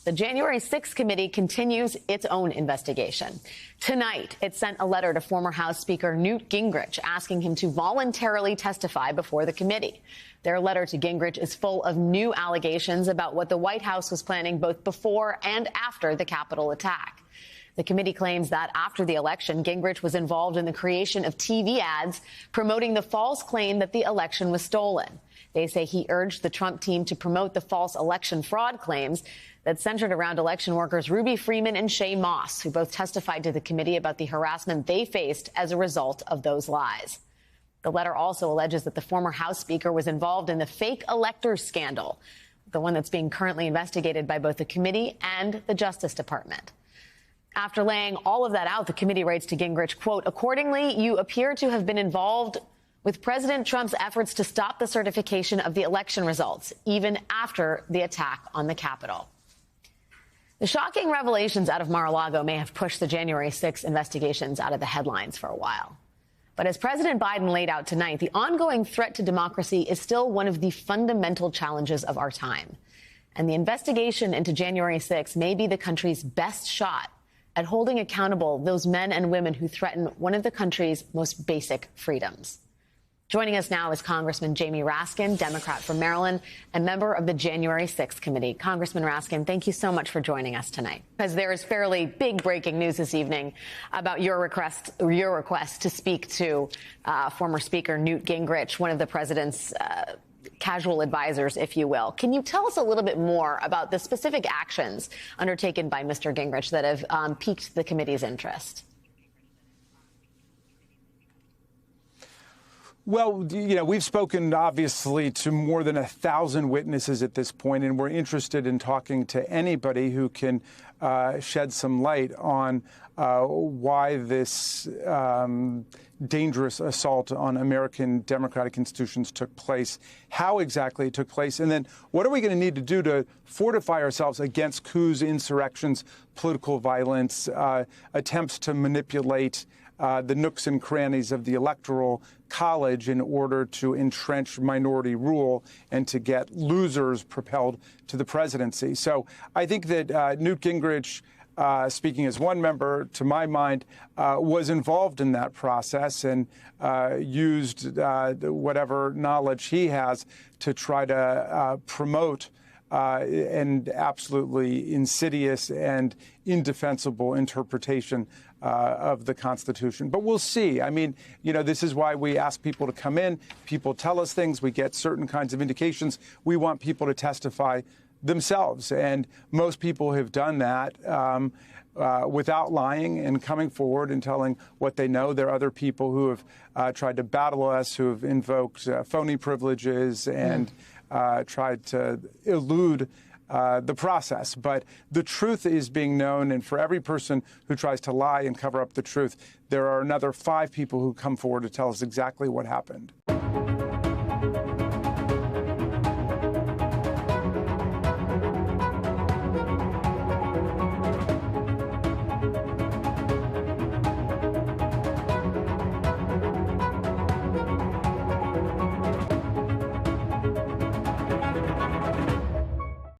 The January 6th committee continues its own investigation. Tonight, it sent a letter to former House Speaker Newt Gingrich asking him to voluntarily testify before the committee. Their letter to Gingrich is full of new allegations about what the White House was planning both before and after the Capitol attack. The committee claims that after the election, Gingrich was involved in the creation of TV ads promoting the false claim that the election was stolen. They say he urged the Trump team to promote the false election fraud claims that centered around election workers Ruby Freeman and Shay Moss, who both testified to the committee about the harassment they faced as a result of those lies. The letter also alleges that the former House Speaker was involved in the fake electors scandal, the one that's being currently investigated by both the committee and the Justice Department. After laying all of that out, the committee writes to Gingrich, quote, accordingly, you appear to have been involved with President Trump's efforts to stop the certification of the election results, even after the attack on the Capitol. The shocking revelations out of Mar-a-Lago may have pushed the January 6th investigations out of the headlines for a while. But as President Biden laid out tonight, the ongoing threat to democracy is still one of the fundamental challenges of our time. And the investigation into January 6th may be the country's best shot at holding accountable those men and women who threaten one of the country's most basic freedoms. Joining us now is Congressman Jamie Raskin, Democrat from Maryland and member of the January 6th committee. Congressman Raskin, thank you so much for joining us tonight. Because there is fairly big breaking news this evening about your request to speak to former Speaker Newt Gingrich, one of the president's casual advisors, if you will. Can you tell us a little bit more about the specific actions undertaken by Mr. Gingrich that have piqued the committee's interest? Well, you know, we've spoken, obviously, to more than 1,000 witnesses at this point, and we're interested in talking to anybody who can shed some light on why this dangerous assault on American democratic institutions took place, how exactly it took place, and then what are we going to need to do to fortify ourselves against coups, insurrections, political violence, attempts to manipulate the nooks and crannies of the Electoral College in order to entrench minority rule and to get losers propelled to the presidency. So I think that Newt Gingrich, speaking as one member, to my mind, was involved in that process and used whatever knowledge he has to try to promote an absolutely insidious and indefensible interpretation of the Constitution. But we'll see. I mean, you know, this is why we ask people to come in. People tell us things. We get certain kinds of indications. We want people to testify themselves. And most people have done that without lying and coming forward and telling what they know. There are other people who have tried to battle us, who have invoked phony privileges and tried to elude the process. But the truth is being known, and for every person who tries to lie and cover up the truth, there are another 5 people who come forward to tell us exactly what happened.